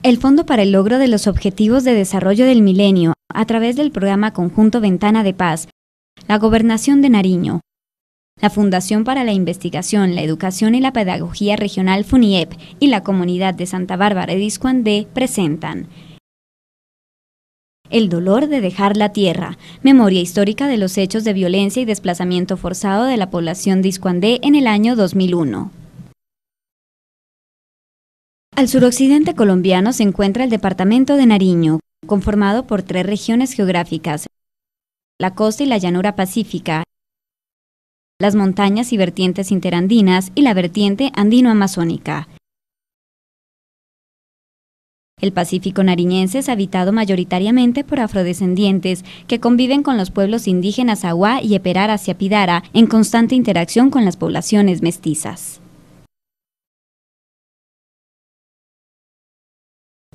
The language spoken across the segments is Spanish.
El Fondo para el Logro de los Objetivos de Desarrollo del Milenio, a través del programa conjunto Ventana de Paz, la Gobernación de Nariño, la Fundación para la Investigación, la Educación y la Pedagogía Regional FUNIEP y la Comunidad de Santa Bárbara de Iscuandé presentan El dolor de dejar la tierra, memoria histórica de los hechos de violencia y desplazamiento forzado de la población de Iscuandé en el año 2001. Al suroccidente colombiano se encuentra el departamento de Nariño, conformado por 3 regiones geográficas, la costa y la llanura pacífica, las montañas y vertientes interandinas y la vertiente andino-amazónica. El Pacífico nariñense es habitado mayoritariamente por afrodescendientes que conviven con los pueblos indígenas Aguá y Eperara-Siapidara en constante interacción con las poblaciones mestizas.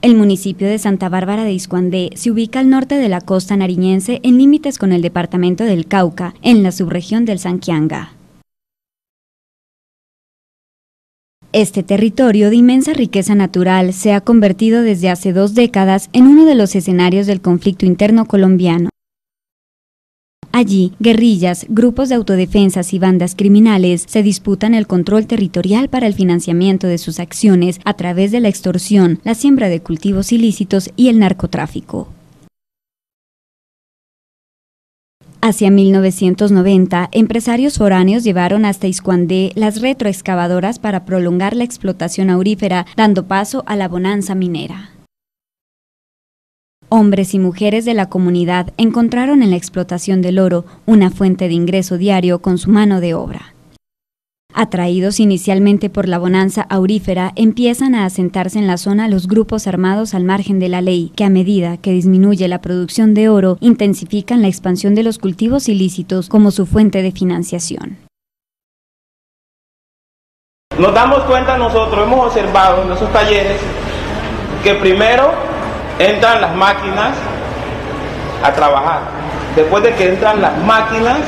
El municipio de Santa Bárbara de Iscuandé se ubica al norte de la costa nariñense en límites con el departamento del Cauca, en la subregión del Sanquianga. Este territorio de inmensa riqueza natural se ha convertido desde hace 2 décadas en uno de los escenarios del conflicto interno colombiano. Allí, guerrillas, grupos de autodefensas y bandas criminales se disputan el control territorial para el financiamiento de sus acciones a través de la extorsión, la siembra de cultivos ilícitos y el narcotráfico. Hacia 1990, empresarios foráneos llevaron hasta Iscuandé las retroexcavadoras para prolongar la explotación aurífera, dando paso a la bonanza minera. Hombres y mujeres de la comunidad encontraron en la explotación del oro una fuente de ingreso diario con su mano de obra. Atraídos inicialmente por la bonanza aurífera, empiezan a asentarse en la zona los grupos armados al margen de la ley, que a medida que disminuye la producción de oro, intensifican la expansión de los cultivos ilícitos como su fuente de financiación. Nos damos cuenta nosotros, hemos observado en esos talleres, que primero entran las máquinas a trabajar. Después de que entran las máquinas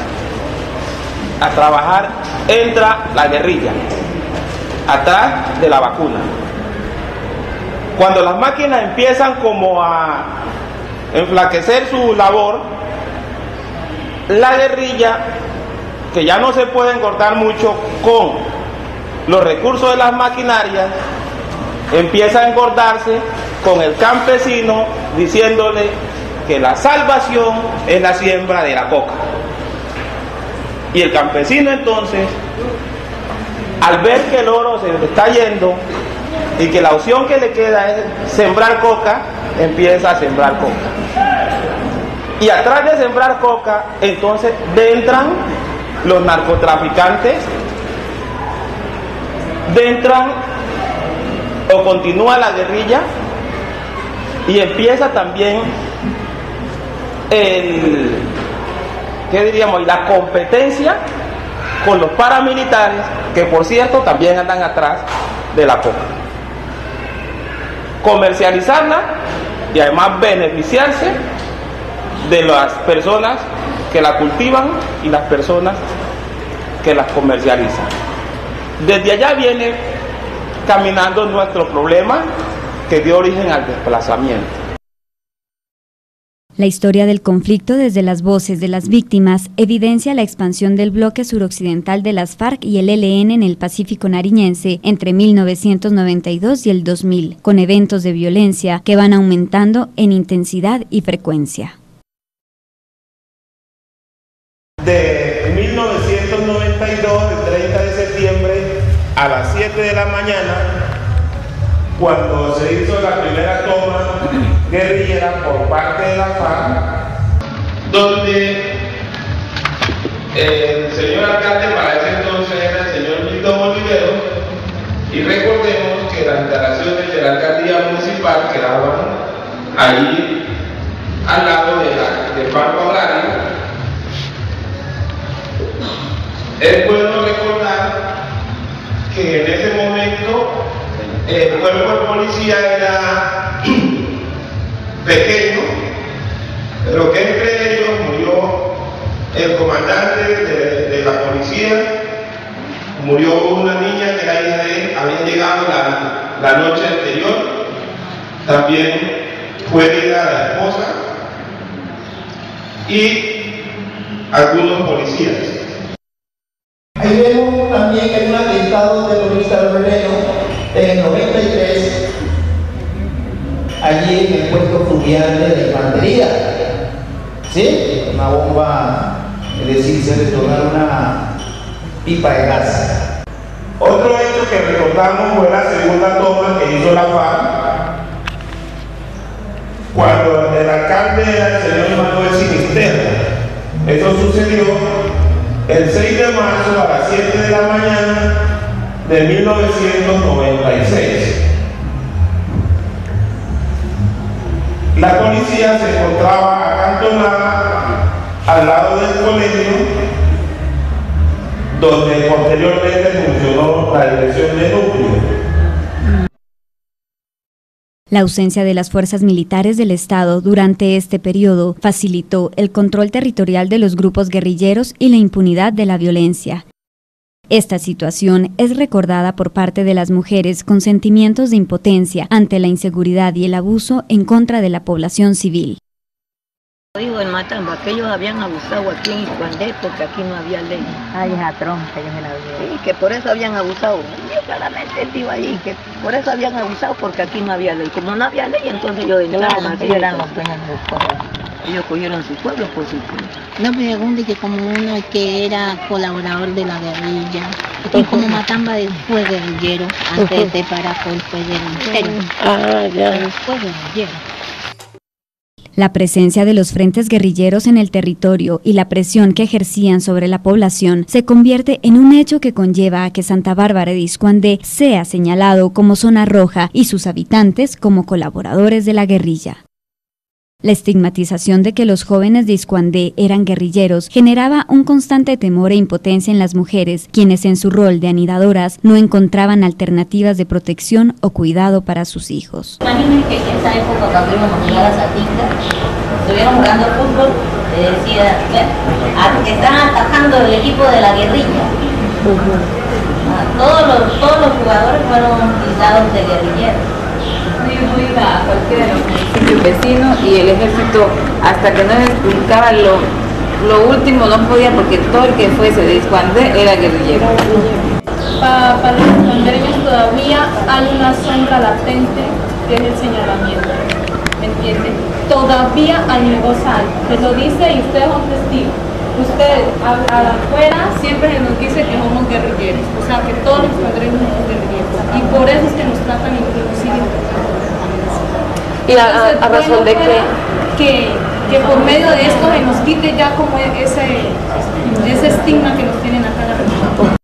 a trabajar, entra la guerrilla atrás de la vacuna. Cuando las máquinas empiezan como a enflaquecer su labor, la guerrilla, que ya no se puede engordar mucho con los recursos de las maquinarias, empieza a engordarse con el campesino, diciéndole que la salvación es la siembra de la coca. Y el campesino entonces, al ver que el oro se está yendo y que la opción que le queda es sembrar coca, empieza a sembrar coca. Y atrás de sembrar coca, entonces entran los narcotraficantes, entran o continúa la guerrilla, y empieza también la competencia con los paramilitares, que por cierto también andan atrás de la coca. Comercializarla y además beneficiarse de las personas que la cultivan y las personas que las comercializan. Desde allá viene caminando nuestro problema que dio origen al desplazamiento. La historia del conflicto desde las voces de las víctimas evidencia la expansión del bloque suroccidental de las FARC y el ELN en el Pacífico nariñense entre 1992 y el 2000, con eventos de violencia que van aumentando en intensidad y frecuencia. De 1992, el 30 de septiembre, a las 7 de la mañana, cuando se hizo la primera toma guerrillera por parte de la FARC, donde el señor alcalde para ese entonces era el señor Milton Olivero, y recordemos que las instalaciones de la alcaldía municipal quedaban ahí al lado de Banco Agrario. Es bueno recordar que en ese momento el cuerpo de policía era pequeño, pero que entre ellos murió el comandante de la policía, murió una niña que era hija de él, había llegado la noche anterior, también fue herida la esposa y algunos policías. Ahí vemos también que hay un atentado terrorista de febrero en el 93, allí en el puesto fluvial de la infantería. ¿Sí? Una bomba, es decir, se detonaron una pipa de gas. Otro hecho que recordamos fue la segunda toma que hizo la FARC, cuando el alcalde era el señor Manuel Sinisterra. Eso sucedió el 6 de marzo a las 7 de la mañana de 1996. La policía se encontraba acantonada al lado del colegio donde posteriormente funcionó la dirección de núcleo. La ausencia de las fuerzas militares del Estado durante este periodo facilitó el control territorial de los grupos guerrilleros y la impunidad de la violencia. Esta situación es recordada por parte de las mujeres con sentimientos de impotencia ante la inseguridad y el abuso en contra de la población civil. Digo en Matamba que ellos habían abusado aquí en Iscuandé porque aquí no había ley. Ay, esa tronca, yo me la vi. Sí, que por eso habían abusado. Yo claramente digo allí que por eso habían abusado porque aquí no había ley. Como no había ley, entonces ellos entraron aquí. Ellos eran los dueños del pueblo. Ellos cogieron su pueblo por su pueblo. No me pregunte que como uno que era colaborador de la guerrilla y como Matamba fue guerrillero antes de Paracol fue guerrillero. Ah, ya. Fue guerrillero. La presencia de los frentes guerrilleros en el territorio y la presión que ejercían sobre la población se convierte en un hecho que conlleva a que Santa Bárbara de Iscuandé sea señalado como zona roja y sus habitantes como colaboradores de la guerrilla. La estigmatización de que los jóvenes de Iscuandé eran guerrilleros generaba un constante temor e impotencia en las mujeres, quienes en su rol de anidadoras no encontraban alternativas de protección o cuidado para sus hijos. Imagínense que en esa época cuando íbamos a jugar a Satinga, estuvieron jugando fútbol, decía, que están atajando el equipo de la guerrilla. Todos los jugadores fueron utilizados de guerrilleros. Yo iba a cualquiera de los municipios vecinos y el ejército, hasta que no les explicaba lo último, no podía, porque todo el que fuese de Iscuandé era guerrillero. Para los iscuandereños todavía hay una sombra latente que es el señalamiento, ¿me entienden? Todavía hay negocio, se lo dice y ustedes son testigos. Ustedes afuera siempre se nos dice que somos guerrilleros, o sea que todos los iscuandereños somos guerrilleros y por eso es que nos tratan inclusive. ¿Y a razón de que por medio de esto se nos quite ya como ese estigma que nos tienen acá en la región?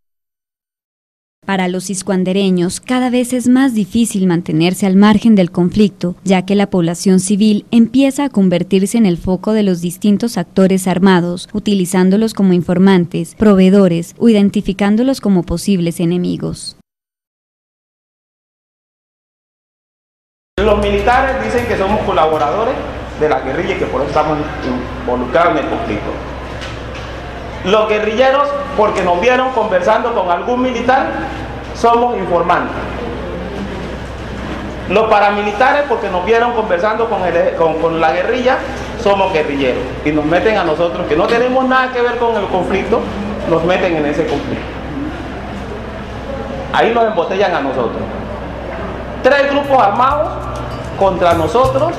Para los iscuandereños, cada vez es más difícil mantenerse al margen del conflicto, ya que la población civil empieza a convertirse en el foco de los distintos actores armados, utilizándolos como informantes, proveedores o identificándolos como posibles enemigos. Los militares dicen que somos colaboradores de la guerrilla y que por eso estamos involucrados en el conflicto. Los guerrilleros, porque nos vieron conversando con algún militar, somos informantes. Los paramilitares, porque nos vieron conversando con la guerrilla, somos guerrilleros. Y nos meten a nosotros, que no tenemos nada que ver con el conflicto, nos meten en ese conflicto. Ahí nos embotellan a nosotros. 3 grupos armados contra nosotros.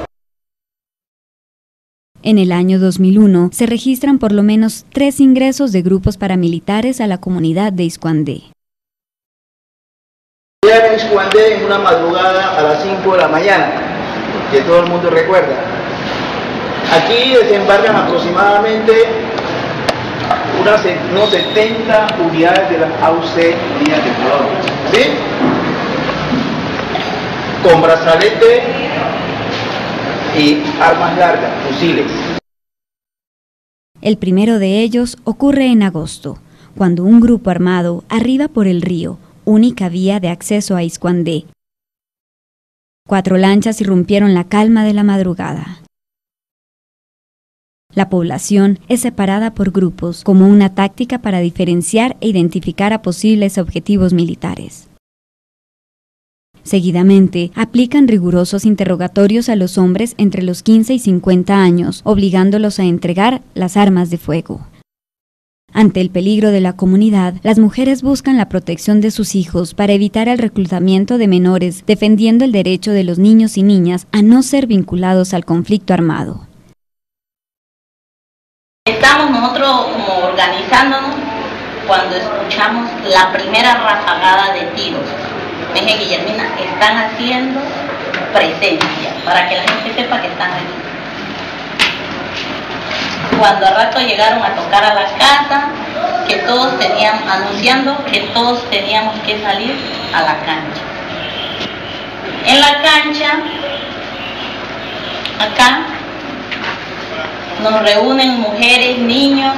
En el año 2001 se registran por lo menos 3 ingresos de grupos paramilitares a la comunidad de Iscuandé. En Iscuandé en una madrugada a las 5 de la mañana, que todo el mundo recuerda. Aquí desembarcan aproximadamente unos 70 unidades de las AUC Líneas de Colombia, ¿sí? Con brazalete y armas largas, fusiles. El primero de ellos ocurre en agosto, cuando un grupo armado arriba por el río, única vía de acceso a Iscuandé. 4 lanchas irrumpieron la calma de la madrugada. La población es separada por grupos como una táctica para diferenciar e identificar a posibles objetivos militares. Seguidamente, aplican rigurosos interrogatorios a los hombres entre los 15 y 50 años, obligándolos a entregar las armas de fuego. Ante el peligro de la comunidad, las mujeres buscan la protección de sus hijos para evitar el reclutamiento de menores, defendiendo el derecho de los niños y niñas a no ser vinculados al conflicto armado. Estamos nosotros como organizándonos cuando escuchamos la primera rafagada de tiros. Me dije, Guillermina, están haciendo presencia para que la gente sepa que están aquí. Cuando al rato llegaron a tocar a la casa, que todos tenían, anunciando que todos teníamos que salir a la cancha. En la cancha, acá, nos reúnen mujeres, niños.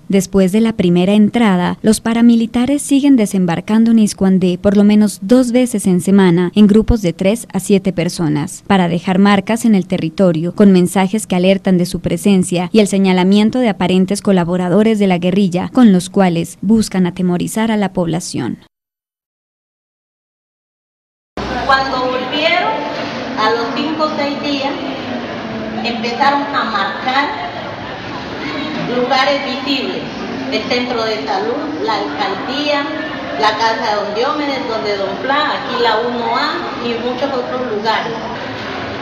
Después de la primera entrada, los paramilitares siguen desembarcando en Iscuandé por lo menos 2 veces en semana en grupos de 3 a 7 personas, para dejar marcas en el territorio con mensajes que alertan de su presencia y el señalamiento de aparentes colaboradores de la guerrilla con los cuales buscan atemorizar a la población. Cuando volvieron, a los 5 o 6 días, empezaron a marcar lugares visibles, el centro de salud, la alcaldía, la casa de don Diomedes, donde don Fla, aquí la 1A y muchos otros lugares.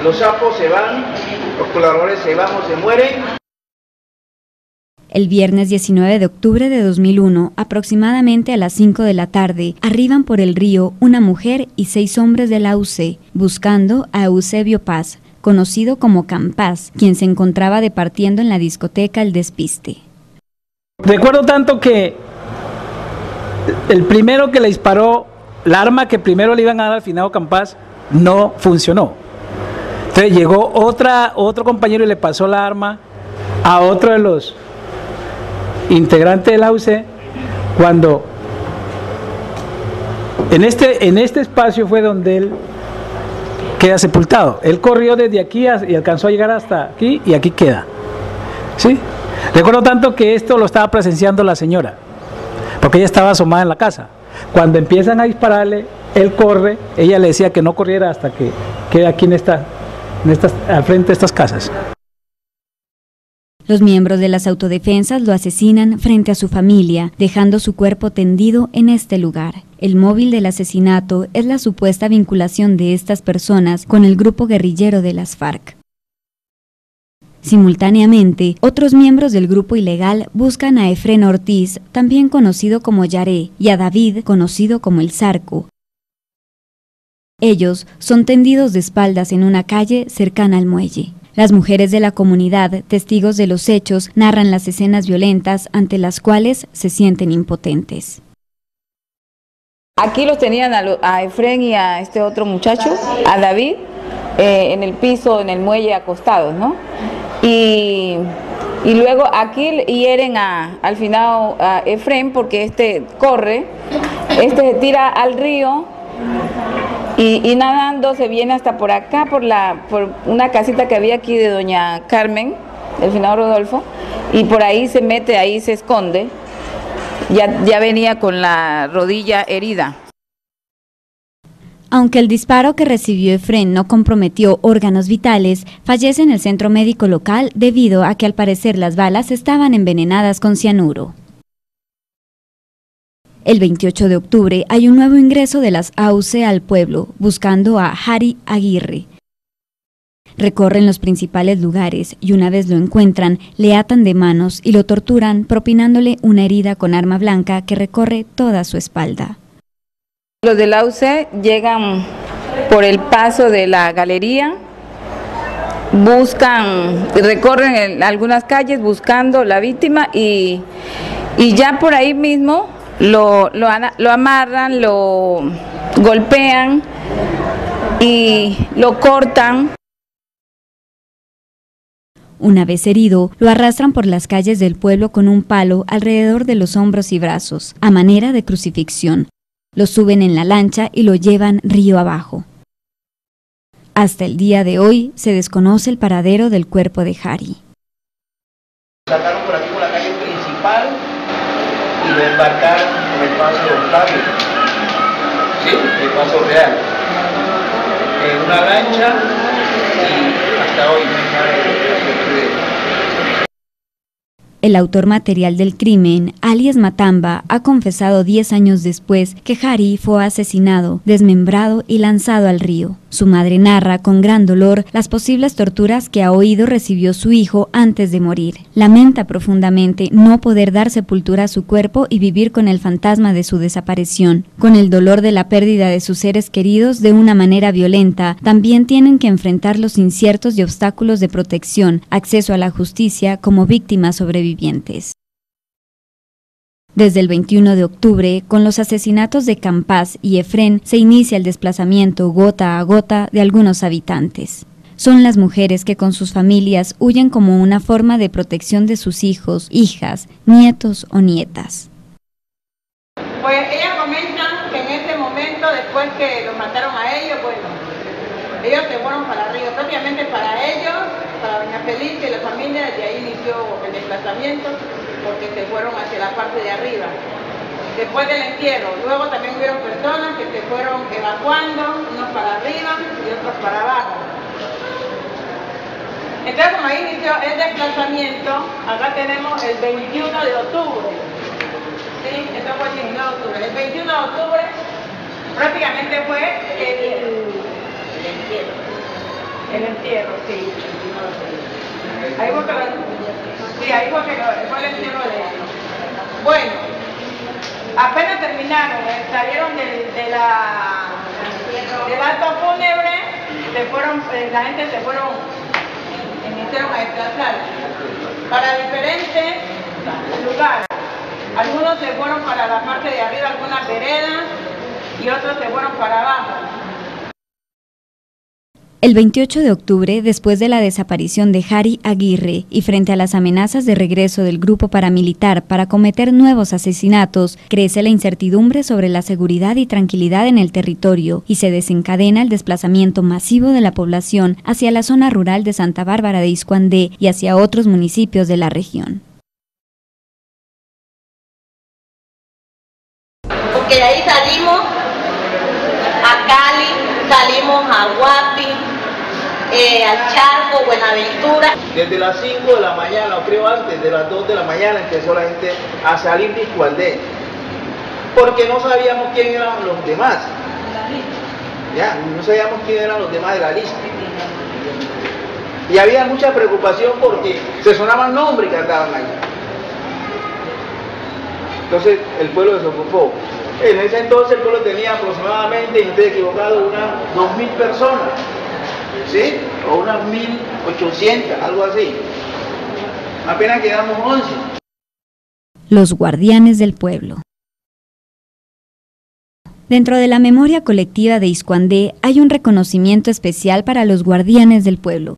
Los sapos se van, los colaboradores se van o se mueren. El viernes 19 de octubre de 2001, aproximadamente a las 5 de la tarde, arriban por el río una mujer y 6 hombres de la AUC, buscando a Eusebio Paz, conocido como Campás, quien se encontraba departiendo en la discoteca El Despiste. Recuerdo tanto que el primero que le disparó, la arma que primero le iban a dar al finado Campás, no funcionó. Entonces llegó otro compañero y le pasó la arma a otro de los integrantes de la UC, cuando en este espacio fue donde él queda sepultado. Él corrió desde aquí y alcanzó a llegar hasta aquí y aquí queda. ¿Sí? Recuerdo tanto que esto lo estaba presenciando la señora, porque ella estaba asomada en la casa. Cuando empiezan a dispararle, él corre, ella le decía que no corriera hasta que quede aquí al frente de estas casas. Los miembros de las autodefensas lo asesinan frente a su familia, dejando su cuerpo tendido en este lugar. El móvil del asesinato es la supuesta vinculación de estas personas con el grupo guerrillero de las FARC. Simultáneamente, otros miembros del grupo ilegal buscan a Efrén Ortiz, también conocido como Yaré, y a David, conocido como el Zarco. Ellos son tendidos de espaldas en una calle cercana al muelle. Las mujeres de la comunidad, testigos de los hechos, narran las escenas violentas ante las cuales se sienten impotentes. Aquí los tenían a Efrén y a este otro muchacho, a David, en el piso, en el muelle, acostados, ¿no? Y luego aquí hieren al final a Efrén porque este corre, se tira al río y nadando se viene hasta por acá, por una casita que había aquí de doña Carmen, el finado Rodolfo, y por ahí se mete, ahí se esconde. Ya venía con la rodilla herida. Aunque el disparo que recibió Efrén no comprometió órganos vitales, fallece en el centro médico local debido a que al parecer las balas estaban envenenadas con cianuro. El 28 de octubre hay un nuevo ingreso de las AUC al pueblo, buscando a Harry Aguirre. Recorren los principales lugares y una vez lo encuentran, le atan de manos y lo torturan propinándole una herida con arma blanca que recorre toda su espalda. Los del AUC llegan por el paso de la galería, recorren algunas calles buscando la víctima y ya por ahí mismo lo amarran, lo golpean y lo cortan. Una vez herido, lo arrastran por las calles del pueblo con un palo alrededor de los hombros y brazos, a manera de crucifixión. Lo suben en la lancha y lo llevan río abajo. Hasta el día de hoy se desconoce el paradero del cuerpo de Harry. Sacaron por aquí por la calle principal y lo embarcaron por el paso de Octavio. ¿sí? El paso real. En una lancha y hasta hoy no hay nada de eso. El autor material del crimen, alias Matamba, ha confesado 10 años después que Jari fue asesinado, desmembrado y lanzado al río. Su madre narra con gran dolor las posibles torturas que ha oído recibió su hijo antes de morir. Lamenta profundamente no poder dar sepultura a su cuerpo y vivir con el fantasma de su desaparición. Con el dolor de la pérdida de sus seres queridos de una manera violenta, también tienen que enfrentar los inciertos y obstáculos de protección, acceso a la justicia como víctimas sobrevivientes. Desde el 21 de octubre, con los asesinatos de Campás y Efrén, se inicia el desplazamiento gota a gota de algunos habitantes. Son las mujeres que con sus familias huyen como una forma de protección de sus hijos, hijas, nietos o nietas. Pues ellas comentan que en ese momento, después que los mataron a ellos, bueno, ellos se fueron para arriba, prácticamente para ellos, para doña Felicia y la familia, desde ahí inició el desplazamiento, porque se fueron hacia la parte de arriba. Después del entierro, luego también hubieron personas que se fueron evacuando, unos para arriba y otros para abajo. Entonces, como ahí inició el desplazamiento, acá tenemos el 21 de octubre. ¿Sí? Esto fue el 19 de octubre. El 21 de octubre prácticamente fue el entierro, sí. Ahí fue que fue el entierro de ellos. Bueno, apenas terminaron, salieron del acto fúnebre, la gente se fueron, iniciaron a desplazar para diferentes lugares. Algunos se fueron para la parte de arriba, algunas veredas, y otros se fueron para abajo. El 28 de octubre, después de la desaparición de Jari Aguirre y frente a las amenazas de regreso del grupo paramilitar para cometer nuevos asesinatos, crece la incertidumbre sobre la seguridad y tranquilidad en el territorio y se desencadena el desplazamiento masivo de la población hacia la zona rural de Santa Bárbara de Iscuandé y hacia otros municipios de la región. Porque de ahí salimos a Cali, salimos a Guapi, al Charco, Buenaventura. Desde las 5 de la mañana, o creo antes de las 2 de la mañana, empezó la gente a salir de Iscuandé, porque no sabíamos quién eran los demás. Ya, no sabíamos quién eran los demás de la lista. Y había mucha preocupación porque se sonaban nombres que andaban ahí. Entonces el pueblo se ocupó. En ese entonces el pueblo tenía aproximadamente, y no estoy equivocado, unas 2.000 personas, ¿sí? O unas 1.800, algo así. Apenas quedamos 11. Los guardianes del pueblo. Dentro de la memoria colectiva de Iscuandé hay un reconocimiento especial para los guardianes del pueblo.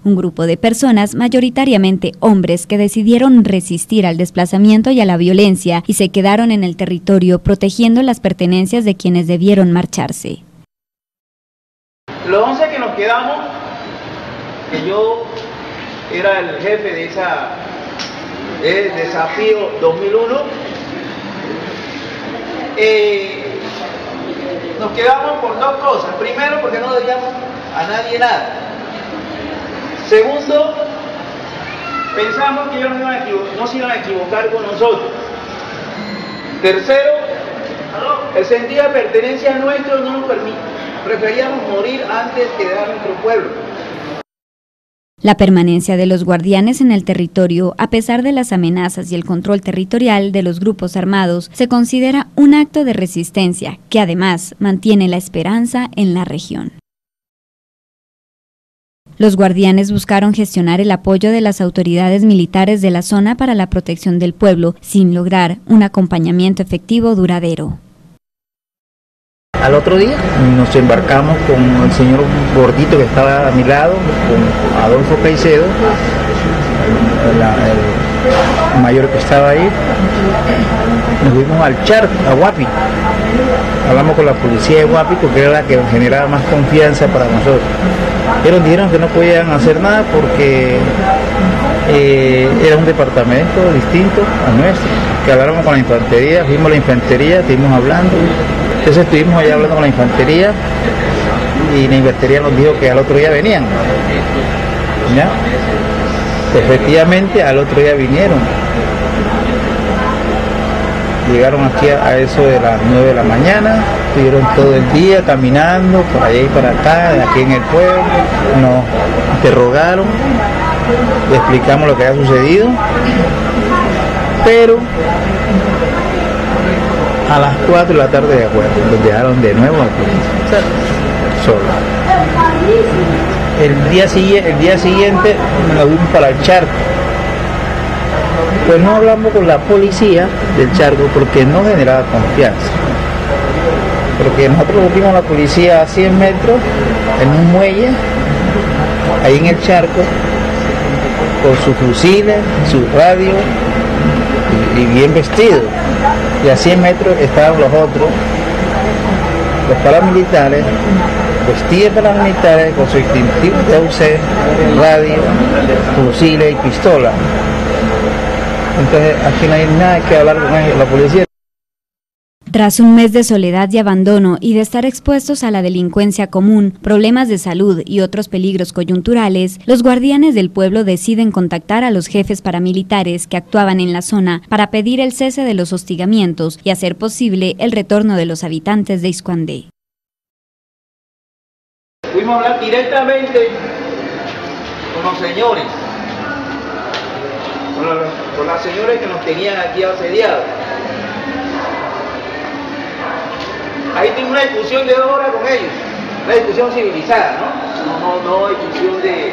Un grupo de personas, mayoritariamente hombres, que decidieron resistir al desplazamiento y a la violencia y se quedaron en el territorio protegiendo las pertenencias de quienes debieron marcharse. Los 11 que nos quedamos, que yo era el jefe de esa desafío 2001, nos quedamos por dos cosas. Primero, porque no debíamos a nadie nada. Segundo, pensamos que ellos no se iban a equivocar con nosotros. Tercero, el sentido de pertenencia nuestro no nos permite. Preferíamos morir antes que dejar nuestro pueblo. La permanencia de los guardianes en el territorio, a pesar de las amenazas y el control territorial de los grupos armados, se considera un acto de resistencia que además mantiene la esperanza en la región. Los guardianes buscaron gestionar el apoyo de las autoridades militares de la zona para la protección del pueblo, sin lograr un acompañamiento efectivo duradero. Al otro día nos embarcamos con el señor Gordito que estaba a mi lado, con Adolfo Caicedo, el mayor que estaba ahí. Nos fuimos al Charco, a Guapi. Hablamos con la policía de Guapi porque era la que generaba más confianza para nosotros. Pero nos dijeron que no podían hacer nada porque era un departamento distinto a nuestro. Que habláramos con la infantería, fuimos a la infantería, estuvimos hablando. Entonces estuvimos allá hablando con la infantería y la infantería nos dijo que al otro día venían. ¿Ya? Efectivamente al otro día vinieron. Llegaron aquí a eso de las 9 de la mañana, estuvieron todo el día caminando por allá y para acá, aquí en el pueblo, nos interrogaron, le explicamos lo que había sucedido, pero a las 4 de la tarde de acuerdo, los dejaron de nuevo aquí, solos. El día siguiente nos fuimos para el Charco. Pues no hablamos con la policía del Charco porque no generaba confianza. Porque nosotros volvimos a la policía a 100 metros en un muelle, ahí en el Charco, con sus fusiles, su radio y bien vestidos. Y a 100 metros estaban los otros, los paramilitares, vestidos paramilitares con su distintivo de UC, radio, fusiles y pistola. Entonces aquí no hay nada que hablar con ellos, la policía. Tras un mes de soledad y abandono y de estar expuestos a la delincuencia común, problemas de salud y otros peligros coyunturales, los guardianes del pueblo deciden contactar a los jefes paramilitares que actuaban en la zona para pedir el cese de los hostigamientos y hacer posible el retorno de los habitantes de Iscuandé. Fuimos a hablar directamente con los señores, con las señoras que nos tenían aquí asediados. Ahí tengo una discusión de 2 horas con ellos, una discusión civilizada, no discusión de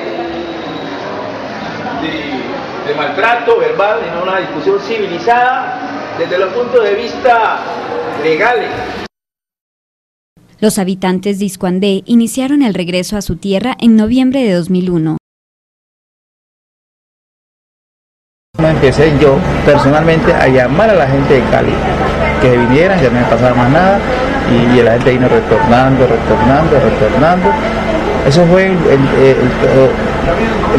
maltrato verbal, sino una discusión civilizada desde los puntos de vista legales. Los habitantes de Iscuandé iniciaron el regreso a su tierra en noviembre de 2001. Empecé yo personalmente a llamar a la gente de Cali que vinieran, ya no me pasaba más nada y la gente vino retornando. Eso fue el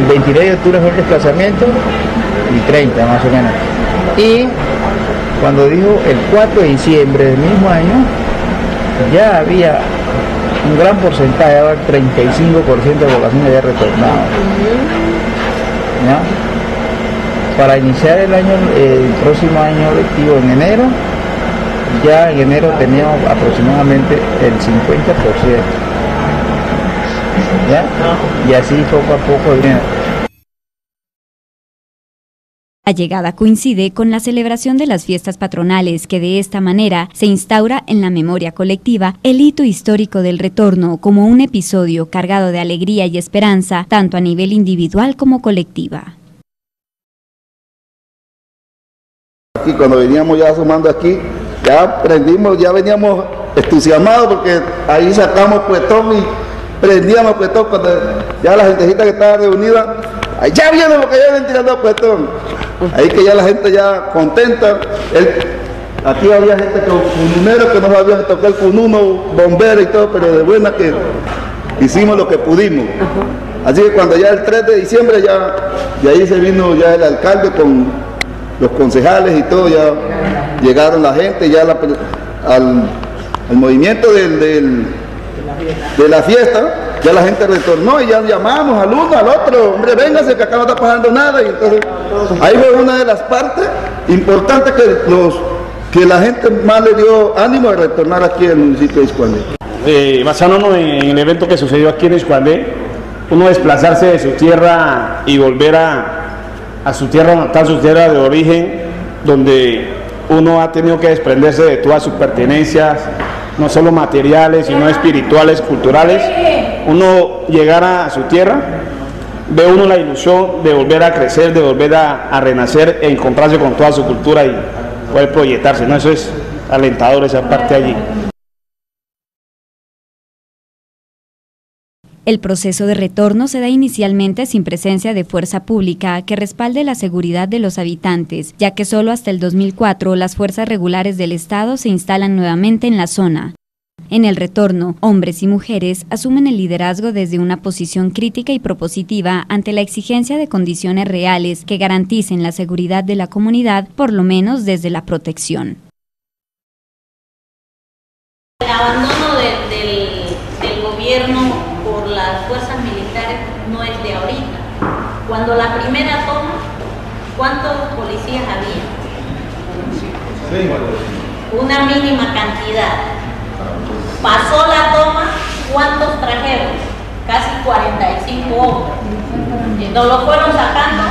23 de octubre fue el desplazamiento y 30 más o menos. Y cuando dijo el 4 de diciembre del mismo año, ya había un gran porcentaje, el 35% de la población había retornado. ¿Ya? Para iniciar el próximo año lectivo en enero, ya en enero teníamos aproximadamente el 50%. ¿Ya? Y así poco a poco viene. La llegada coincide con la celebración de las fiestas patronales que de esta manera se instaura en la memoria colectiva el hito histórico del retorno como un episodio cargado de alegría y esperanza tanto a nivel individual como colectiva. Aquí cuando veníamos ya sumando aquí, ya aprendimos, ya veníamos entusiasmados porque ahí sacamos puestón y prendíamos puestón cuando ya la gentecita que estaba reunida, ahí ya viene lo que ya vienen tirando puestón. Ahí que ya la gente ya contenta. Aquí había gente con cununeros que no sabían tocar el cununo, bomberos y todo, pero de buena que hicimos lo que pudimos. Así que cuando ya el 3 de diciembre ya, de ahí se vino ya el alcalde con los concejales y todo, ya llegaron la gente, ya al movimiento de la fiesta, ya la gente retornó y ya llamamos al uno, al otro, hombre, véngase que acá no está pasando nada. Y entonces ahí fue una de las partes importantes que la gente más le dio ánimo de retornar aquí al municipio de Iscuandé. Basándonos en el evento que sucedió aquí en Iscuandé, uno desplazarse de su tierra y volver a su tierra natal, su tierra de origen, donde uno ha tenido que desprenderse de todas sus pertenencias, no solo materiales, sino espirituales, culturales. Uno llegar a su tierra, ve uno la ilusión de volver a crecer, de volver a renacer e encontrarse con toda su cultura y poder proyectarse, ¿no? Eso es alentador, esa parte allí. El proceso de retorno se da inicialmente sin presencia de fuerza pública que respalde la seguridad de los habitantes, ya que solo hasta el 2004 las fuerzas regulares del Estado se instalan nuevamente en la zona. En el retorno, hombres y mujeres asumen el liderazgo desde una posición crítica y propositiva ante la exigencia de condiciones reales que garanticen la seguridad de la comunidad, por lo menos desde la protección. abandono del gobierno por las fuerzas militares no es de ahorita. Cuando la primera toma, ¿cuántos policías había? Una mínima cantidad. Pasó la toma, ¿cuántos trajeron? Casi 45 hombres. Nos lo fueron sacando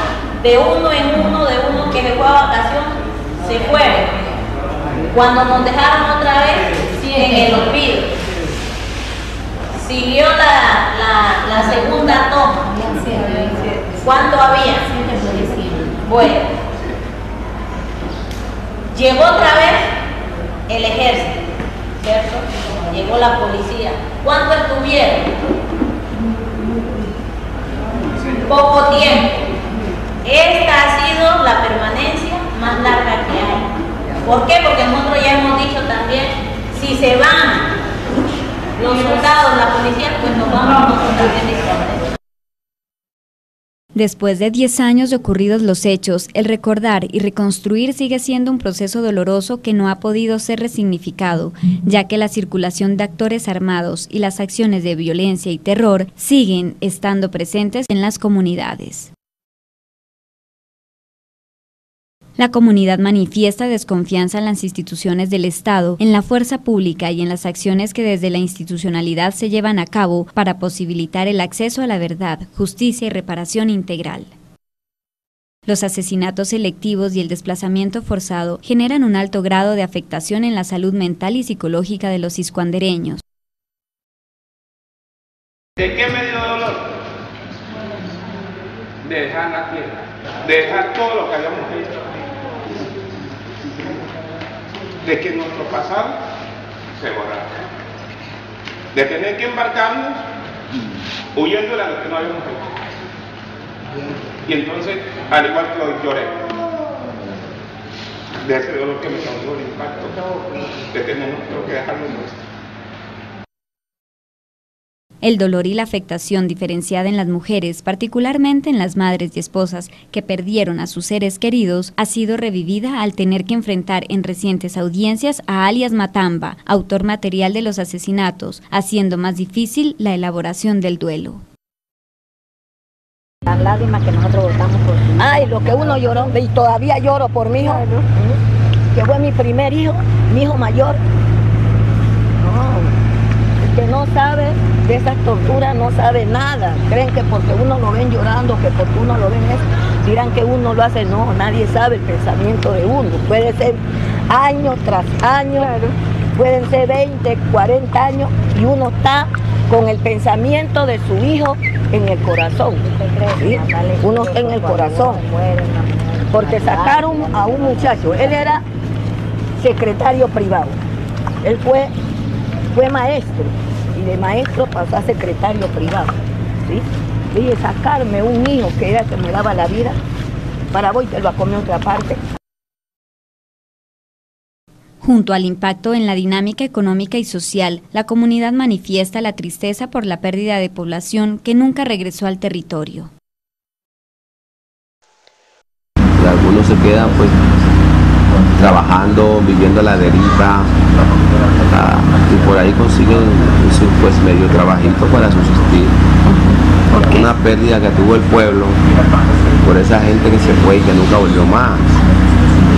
de uno en uno, de uno que se fue a vacación, se fueron. Cuando nos dejaron otra vez en el olvido. Siguió la segunda toma. ¿Cuánto había? Bueno, llegó otra vez el ejército, ¿cierto? Llegó la policía. ¿Cuánto estuvieron? Poco tiempo. Esta ha sido la permanencia más larga que hay. ¿Por qué? Porque nosotros ya hemos dicho también, si se van los soldados, la policía, pues nos vamos nosotros también de Cuandé. Después de 10 años de ocurridos los hechos, el recordar y reconstruir sigue siendo un proceso doloroso que no ha podido ser resignificado, ya que la circulación de actores armados y las acciones de violencia y terror siguen estando presentes en las comunidades. La comunidad manifiesta desconfianza en las instituciones del Estado, en la fuerza pública y en las acciones que desde la institucionalidad se llevan a cabo para posibilitar el acceso a la verdad, justicia y reparación integral. Los asesinatos selectivos y el desplazamiento forzado generan un alto grado de afectación en la salud mental y psicológica de los iscuandereños. ¿De qué me dio dolor? De dejar la tierra, de dejar todo lo que habíamos hecho, de que nuestro pasado se borrara, de tener que embarcarnos huyendo de lo que no habíamos hecho. Y entonces, al igual que hoy lloré, de ese dolor que me causó el impacto, de tener que dejarlo nuestro. El dolor y la afectación diferenciada en las mujeres, particularmente en las madres y esposas que perdieron a sus seres queridos, ha sido revivida al tener que enfrentar en recientes audiencias a alias Matamba, autor material de los asesinatos, haciendo más difícil la elaboración del duelo. Las lágrimas que nosotros botamos por... Ay, lo que uno lloró, y todavía lloro por mi hijo, que fue mi primer hijo, mi hijo mayor. Que no sabe de esas torturas, no sabe nada. Creen que porque uno lo ven llorando, que porque uno lo ven eso, dirán que uno lo hace. No, nadie sabe el pensamiento de uno. Puede ser año tras año, pueden ser 20, 40 años, y uno está con el pensamiento de su hijo en el corazón. ¿Sí? Uno está en el corazón. Porque sacaron a un muchacho, él era secretario privado. Él fue maestro, y de maestro pasó a secretario privado. ¿Sí? Dije, sacarme un hijo que era que me daba la vida, para voy te lo a comer a otra parte. Junto al impacto en la dinámica económica y social, la comunidad manifiesta la tristeza por la pérdida de población que nunca regresó al territorio. Algunos se quedan pues trabajando, viviendo a la deriva, y por ahí consiguen pues medio trabajito para subsistir. Una pérdida que tuvo el pueblo por esa gente que se fue y que nunca volvió más.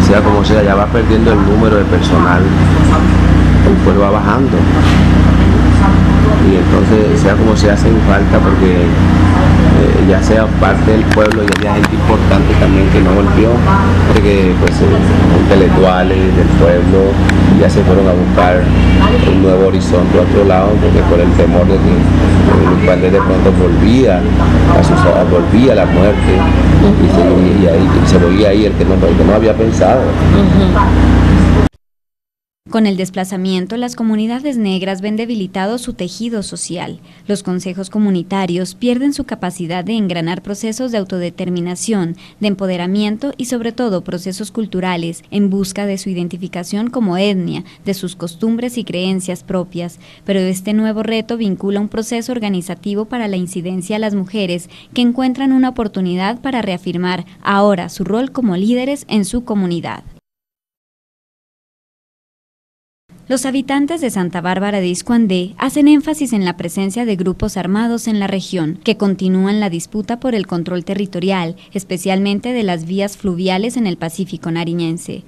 Sea como sea, ya va perdiendo el número de personal, el pueblo va bajando. Y entonces, sea como sea, hacen falta porque ya sea parte del pueblo, ya había gente importante también que no volvió, porque pues intelectuales del pueblo ya se fueron a buscar un nuevo horizonte a otro lado, porque por el temor de que Cuandé de pronto volvía volvía a la muerte, y se volvía ahí el que no había pensado. Con el desplazamiento, las comunidades negras ven debilitado su tejido social. Los consejos comunitarios pierden su capacidad de engranar procesos de autodeterminación, de empoderamiento y sobre todo procesos culturales en busca de su identificación como etnia, de sus costumbres y creencias propias. Pero este nuevo reto vincula un proceso organizativo para la incidencia a las mujeres que encuentran una oportunidad para reafirmar ahora su rol como líderes en su comunidad. Los habitantes de Santa Bárbara de Iscuandé hacen énfasis en la presencia de grupos armados en la región, que continúan la disputa por el control territorial, especialmente de las vías fluviales en el Pacífico nariñense.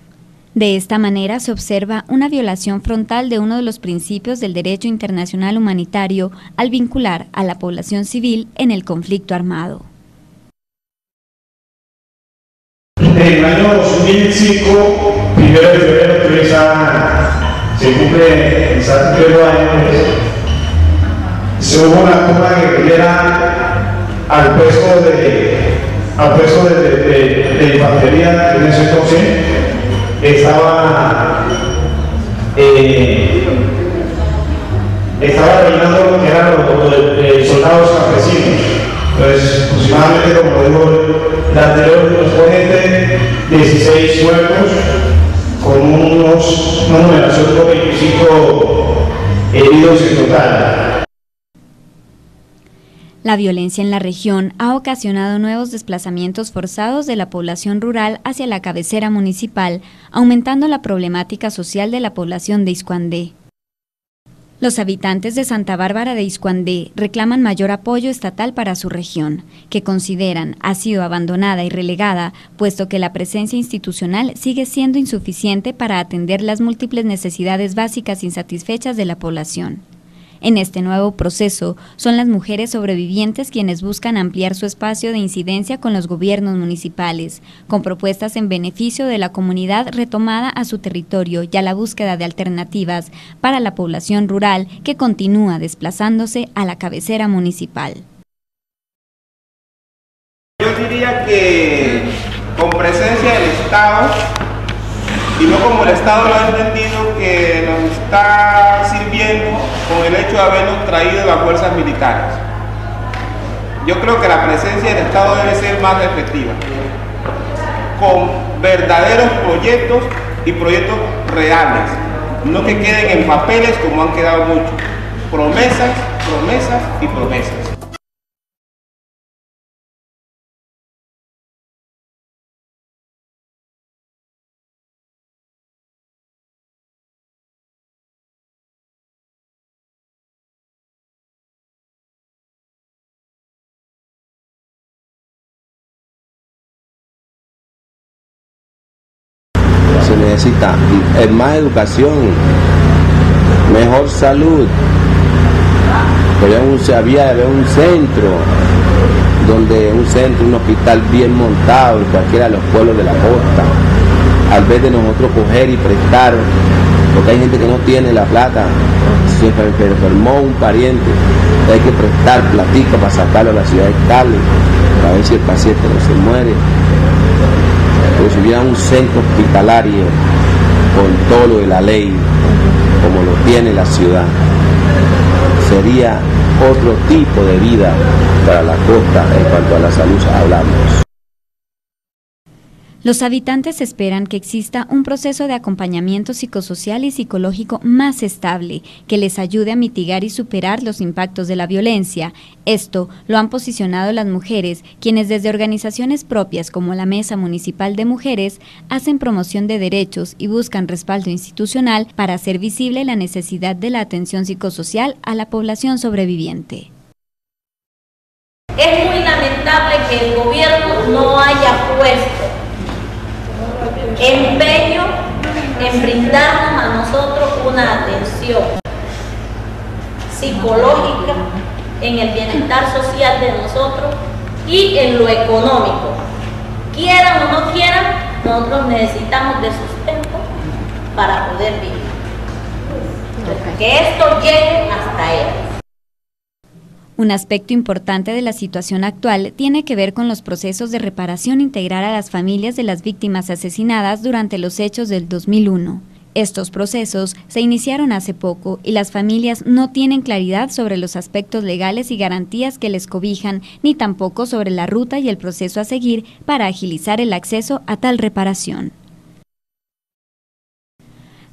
De esta manera se observa una violación frontal de uno de los principios del derecho internacional humanitario al vincular a la población civil en el conflicto armado. En el año 2005, 1 de febrero, se cumple quizás 3 años, se hubo una toma guerrillera al puesto de infantería. En ese entonces estaba rellenando lo que eran los soldados campesinos. Entonces, aproximadamente, como dijo el anterior, nos ponente 16 muertos, con una numeración de 25 heridos en total. La violencia en la región ha ocasionado nuevos desplazamientos forzados de la población rural hacia la cabecera municipal, aumentando la problemática social de la población de Iscuandé. Los habitantes de Santa Bárbara de Iscuandé reclaman mayor apoyo estatal para su región, que consideran ha sido abandonada y relegada, puesto que la presencia institucional sigue siendo insuficiente para atender las múltiples necesidades básicas insatisfechas de la población. En este nuevo proceso, son las mujeres sobrevivientes quienes buscan ampliar su espacio de incidencia con los gobiernos municipales, con propuestas en beneficio de la comunidad retomada a su territorio y a la búsqueda de alternativas para la población rural que continúa desplazándose a la cabecera municipal. Yo diría que con presencia del Estado, y no como el Estado lo ha entendido, que nos está sirviendo con el hecho de habernos traído las fuerzas militares. Yo creo que la presencia del Estado debe ser más efectiva, con verdaderos proyectos y proyectos reales, no que queden en papeles como han quedado muchos. Promesas, promesas y promesas. Se necesita más educación, mejor salud. Había un centro, un hospital bien montado en cualquiera de los pueblos de la costa. Al vez de nosotros coger y prestar, porque hay gente que no tiene la plata, se enfermó un pariente, hay que prestar platica para sacarlo a la ciudad de Cali, para ver si el paciente no se muere. Pero si hubiera un centro hospitalario con todo lo de la ley, como lo tiene la ciudad, sería otro tipo de vida para la costa en cuanto a la salud hablamos. Los habitantes esperan que exista un proceso de acompañamiento psicosocial y psicológico más estable, que les ayude a mitigar y superar los impactos de la violencia. Esto lo han posicionado las mujeres, quienes desde organizaciones propias como la Mesa Municipal de Mujeres hacen promoción de derechos y buscan respaldo institucional para hacer visible la necesidad de la atención psicosocial a la población sobreviviente. Es muy lamentable que el gobierno no haya puesto empeño en brindarnos a nosotros una atención psicológica en el bienestar social de nosotros y en lo económico. Quieran o no quieran, nosotros necesitamos de sustento para poder vivir. Que esto llegue hasta ellos. Un aspecto importante de la situación actual tiene que ver con los procesos de reparación integral a las familias de las víctimas asesinadas durante los hechos del 2001. Estos procesos se iniciaron hace poco y las familias no tienen claridad sobre los aspectos legales y garantías que les cobijan, ni tampoco sobre la ruta y el proceso a seguir para agilizar el acceso a tal reparación.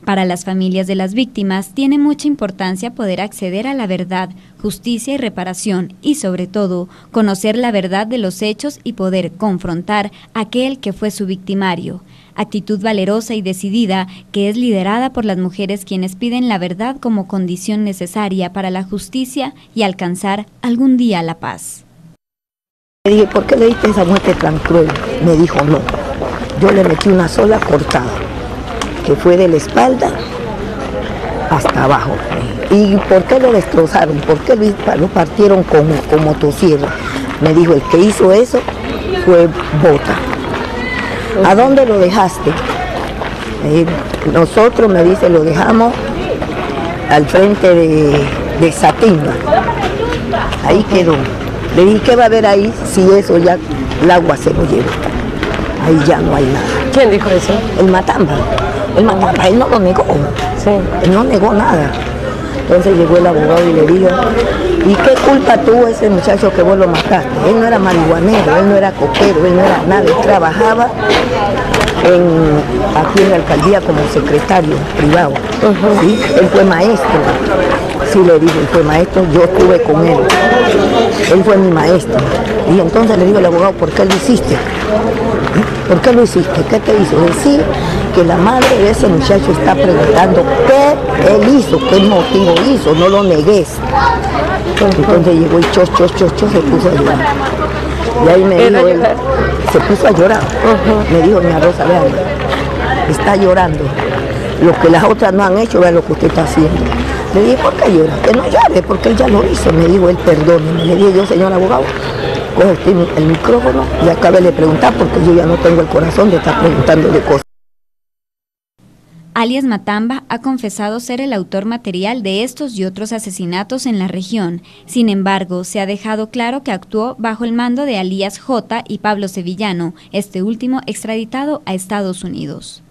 Para las familias de las víctimas tiene mucha importancia poder acceder a la verdad, justicia y reparación y, sobre todo, conocer la verdad de los hechos y poder confrontar a aquel que fue su victimario. Actitud valerosa y decidida que es liderada por las mujeres quienes piden la verdad como condición necesaria para la justicia y alcanzar algún día la paz. Le dije, ¿por qué le diste esa muerte tan cruel? Me dijo, no, yo le metí una sola cortada, que fue de la espalda hasta abajo. ¿Y por qué lo destrozaron? ¿Por qué lo partieron con motosierra? Me dijo, el que hizo eso fue Bota. ¿A dónde lo dejaste? Nosotros, me dice, lo dejamos al frente de Satimba. Ahí quedó. Le dije, ¿qué va a haber ahí si eso ya el agua se lo lleva? Ahí ya no hay nada. ¿Quién dijo eso? El Matamba. El Matamba, él no lo negó. Sí. Él no negó nada. Entonces llegó el abogado y le dijo, ¿y qué culpa tuvo ese muchacho que vos lo mataste? Él no era marihuanero, él no era coquero, él no era nada, él trabajaba aquí en la alcaldía como secretario privado. ¿Sí? Él fue maestro. Sí, le dije, él fue maestro, yo estuve con él. Él fue mi maestro. Y entonces le digo al abogado, ¿por qué lo hiciste? ¿Por qué lo hiciste? ¿Qué te hizo? Decir que la madre de ese muchacho está preguntando qué él hizo, qué motivo hizo, no lo negues. Entonces llegó y se puso a llorar. Y ahí me dijo él, se puso a llorar. Me dijo, mi Rosa, vean, está llorando. Lo que las otras no han hecho, vean lo que usted está haciendo. Le dije, ¿por qué llora? Que no llore, porque él ya lo hizo. Me dijo, él perdóneme. Le dije yo, señor abogado, coge usted el micrófono y acabe de preguntar, porque yo ya no tengo el corazón de estar preguntándole cosas. Alias Matamba ha confesado ser el autor material de estos y otros asesinatos en la región. Sin embargo, se ha dejado claro que actuó bajo el mando de alias J y Pablo Sevillano, este último extraditado a Estados Unidos.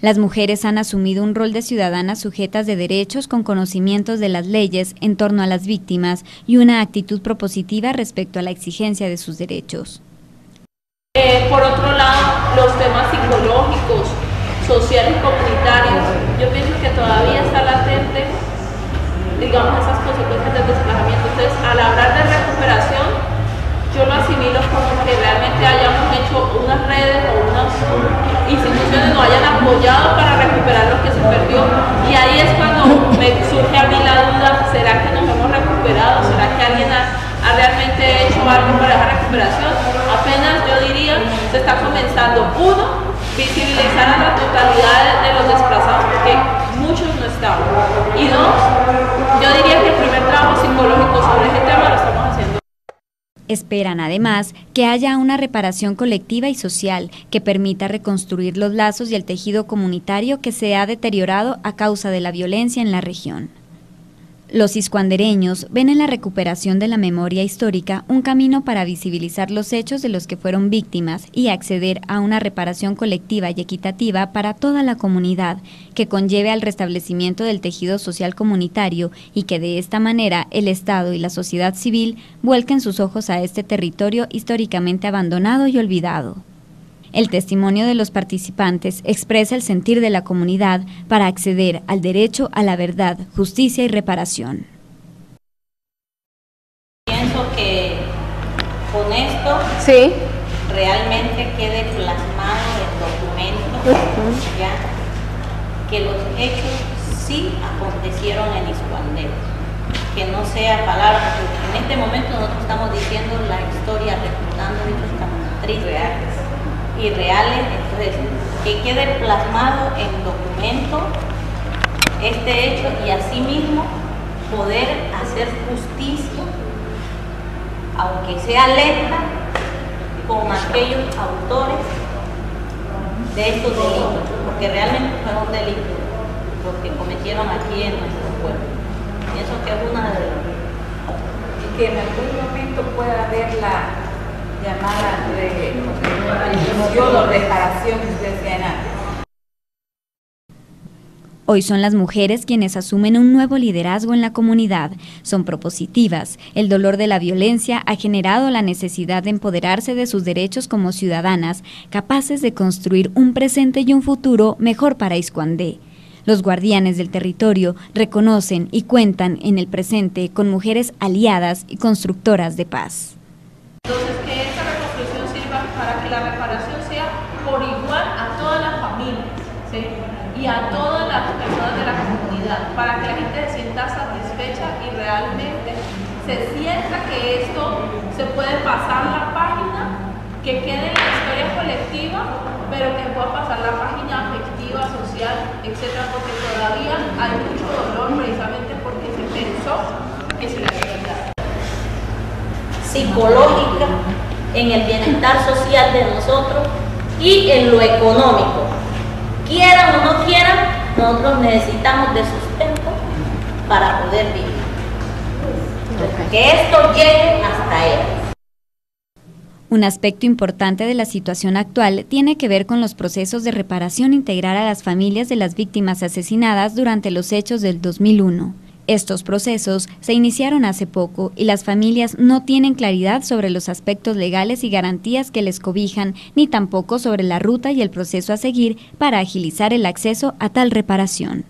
Las mujeres han asumido un rol de ciudadanas sujetas de derechos con conocimientos de las leyes en torno a las víctimas y una actitud propositiva respecto a la exigencia de sus derechos. Por otro lado, los temas psicológicos, sociales y comunitarios, yo pienso que todavía está latente, digamos, esas consecuencias del desplazamiento. Entonces, al hablar de recuperación, yo lo asimilo como que realmente hayamos hecho unas redes o unas instituciones nos hayan apoyado para recuperar lo que se perdió, y ahí es cuando me surge a mí la duda, ¿será que nos hemos recuperado? ¿Será que alguien ha realmente hecho algo para esa recuperación? Apenas, yo diría, se está comenzando, uno, visibilizar a la totalidad de los desplazados, porque muchos no estaban, y dos, yo diría que el primer trabajo psicológico sobre ese tema lo estamos haciendo. Esperan además que haya una reparación colectiva y social que permita reconstruir los lazos y el tejido comunitario que se ha deteriorado a causa de la violencia en la región. Los iscuandereños ven en la recuperación de la memoria histórica un camino para visibilizar los hechos de los que fueron víctimas y acceder a una reparación colectiva y equitativa para toda la comunidad, que conlleve al restablecimiento del tejido social comunitario y que de esta manera el Estado y la sociedad civil vuelquen sus ojos a este territorio históricamente abandonado y olvidado. El testimonio de los participantes expresa el sentir de la comunidad para acceder al derecho a la verdad, justicia y reparación. Pienso que con esto realmente quede plasmado el documento, ya, que los hechos sí acontecieron en Iscuandé, que no sea palabra, porque en este momento nosotros estamos diciendo la historia, recordando hechos tan tristes y reales, entonces que quede plasmado en documento este hecho y asimismo poder hacer justicia, aunque sea lenta, con aquellos autores de estos delitos, porque realmente fueron delitos los que cometieron aquí en nuestro pueblo. Pienso que es una de las... Y que en algún momento pueda haber la llamada de reparación que ustedes decían antes. Hoy son las mujeres quienes asumen un nuevo liderazgo en la comunidad. Son propositivas. El dolor de la violencia ha generado la necesidad de empoderarse de sus derechos como ciudadanas, capaces de construir un presente y un futuro mejor para Iscuandé. Los guardianes del territorio reconocen y cuentan en el presente con mujeres aliadas y constructoras de paz. Entonces, que esta reconstrucción sirva para que la reparación sea por igual a todas las familias, ¿sí? Y a todas las personas de la comunidad, para que la gente se sienta satisfecha y realmente se sienta que esto se puede pasar la página, que quede en la historia colectiva, pero que pueda pasar la página afectiva, social, etcétera, porque todavía hay mucho dolor precisamente porque se pensó que se le había dado. Psicológica, en el bienestar social de nosotros y en lo económico. Quieran o no quieran, nosotros necesitamos de sustento para poder vivir. Que esto llegue hasta él. Un aspecto importante de la situación actual tiene que ver con los procesos de reparación integral a las familias de las víctimas asesinadas durante los hechos del 2001. Estos procesos se iniciaron hace poco y las familias no tienen claridad sobre los aspectos legales y garantías que les cobijan, ni tampoco sobre la ruta y el proceso a seguir para agilizar el acceso a tal reparación.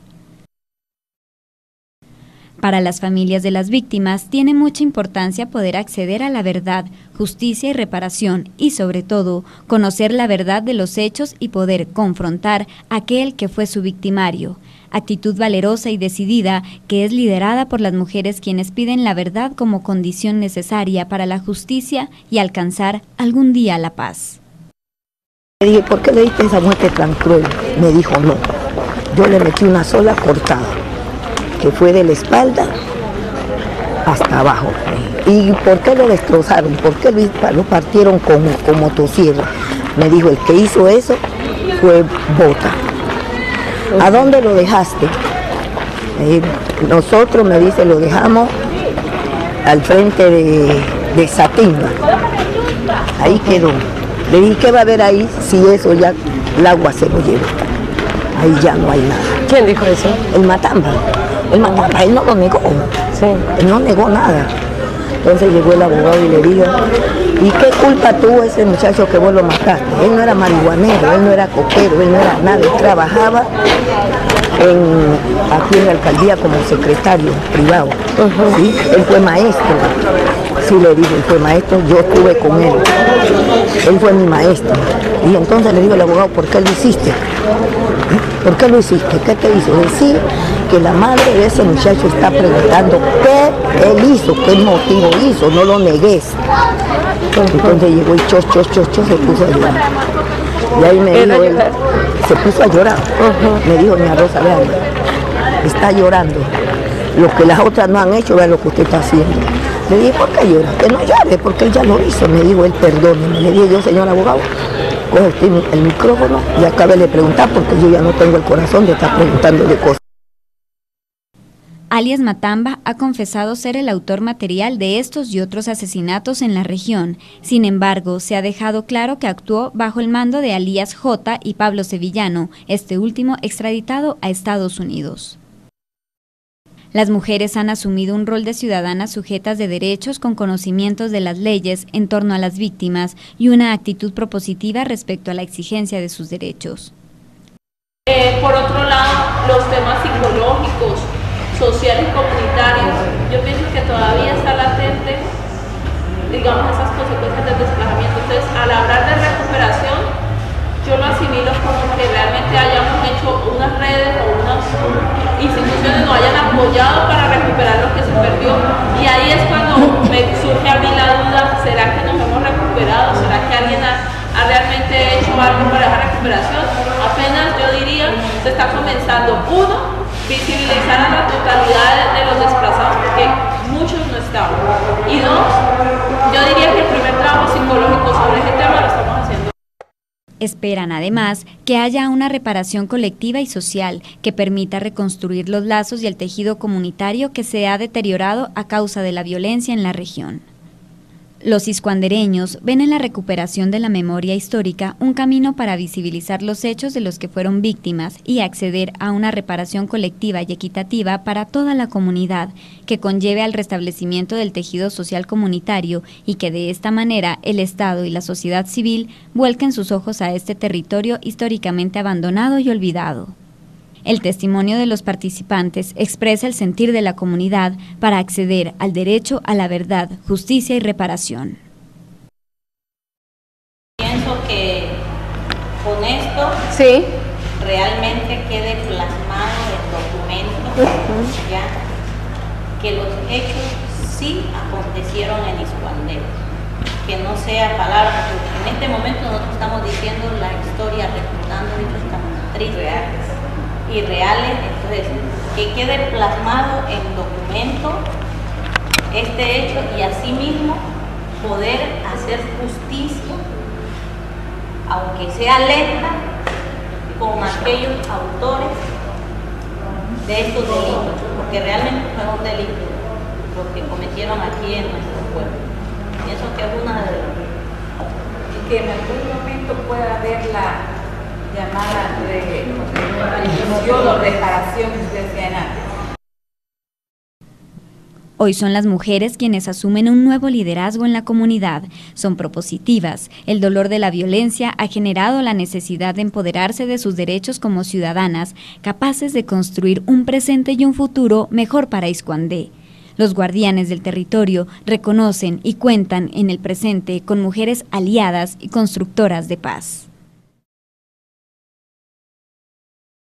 Para las familias de las víctimas tiene mucha importancia poder acceder a la verdad, justicia y reparación y, sobre todo, conocer la verdad de los hechos y poder confrontar a aquel que fue su victimario. Actitud valerosa y decidida que es liderada por las mujeres quienes piden la verdad como condición necesaria para la justicia y alcanzar algún día la paz. Le dije, ¿por qué le diste esa muerte tan cruel? Me dijo, no, yo le metí una sola cortada, que fue de la espalda hasta abajo. ¿Y por qué lo destrozaron? ¿Por qué lo partieron con motosierra? Me dijo, el que hizo eso fue Bota. ¿A dónde lo dejaste? Nosotros, me dice, lo dejamos al frente de Satimba. Ahí quedó. Le dije, ¿qué va a haber ahí si eso ya el agua se lo lleva? Ahí ya no hay nada. ¿Quién dijo eso? El Matamba. El Matamba, él no lo negó. Sí. Él no negó nada. Entonces llegó el abogado y le dijo, ¿y qué culpa tuvo ese muchacho que vos lo mataste? Él no era marihuanero, él no era coquero, él no era nada, él trabajaba aquí en la alcaldía como secretario privado. ¿Sí? Él fue maestro, sí le dije, él fue maestro, yo estuve con él, él fue mi maestro. Y entonces le digo al abogado, ¿por qué lo hiciste? ¿Por qué lo hiciste? ¿Qué te hizo? Decir que la madre de ese muchacho está preguntando qué él hizo, qué motivo hizo, no lo negues. Entonces llegó y se puso a llorar. Y ahí me dijo él, se puso a llorar. Me dijo, mi Rosa, vean, está llorando. Lo que las otras no han hecho, vean lo que usted está haciendo. Le dije, ¿por qué llora? Que no llore, porque él ya lo hizo. Me dijo, él perdóneme. Le dije yo, señor abogado, coge usted el micrófono y acabe de preguntar, porque yo ya no tengo el corazón de estar preguntándole cosas. Alias Matamba ha confesado ser el autor material de estos y otros asesinatos en la región. Sin embargo, se ha dejado claro que actuó bajo el mando de alias J y Pablo Sevillano, este último extraditado a Estados Unidos. Las mujeres han asumido un rol de ciudadanas sujetas de derechos con conocimientos de las leyes en torno a las víctimas y una actitud propositiva respecto a la exigencia de sus derechos. Por otro lado, los temas psicológicos, sociales y comunitarios, yo pienso que todavía está latente, digamos, esas consecuencias del desplazamiento. Entonces, al hablar de recuperación, yo lo asimilo como que realmente hayamos hecho unas redes o unas instituciones nos hayan apoyado para recuperar lo que se perdió, y ahí es cuando me surge a mí la duda, ¿será que nos hemos recuperado? ¿Será que alguien ha realmente hecho algo para esa recuperación? Apenas, yo diría, se está comenzando, uno, visibilizar a la totalidad de los desplazados, porque muchos no estaban, y dos, yo diría que el primer trabajo psicológico sobre ese tema lo estamos haciendo. Esperan además que haya una reparación colectiva y social que permita reconstruir los lazos y el tejido comunitario que se ha deteriorado a causa de la violencia en la región. Los iscuandereños ven en la recuperación de la memoria histórica un camino para visibilizar los hechos de los que fueron víctimas y acceder a una reparación colectiva y equitativa para toda la comunidad, que conlleve al restablecimiento del tejido social comunitario y que de esta manera el Estado y la sociedad civil vuelquen sus ojos a este territorio históricamente abandonado y olvidado. El testimonio de los participantes expresa el sentir de la comunidad para acceder al derecho a la verdad, justicia y reparación. Pienso que con esto realmente quede plasmado el documento, ya, que los hechos sí acontecieron en Iscuandé, que no sea palabras, porque en este momento nosotros estamos diciendo la historia, recordando hechos tristes y reales, entonces que quede plasmado en documento este hecho y asimismo poder hacer justicia, aunque sea lenta, con aquellos autores de estos delitos, porque realmente fue un delito lo que cometieron aquí en nuestro pueblo. Pienso que es una de las... Y que en algún momento pueda haber la llamada restitución o reparación que ustedes decían antes. Hoy son las mujeres quienes asumen un nuevo liderazgo en la comunidad. Son propositivas. El dolor de la violencia ha generado la necesidad de empoderarse de sus derechos como ciudadanas, capaces de construir un presente y un futuro mejor para Iscuandé. Los guardianes del territorio reconocen y cuentan en el presente con mujeres aliadas y constructoras de paz.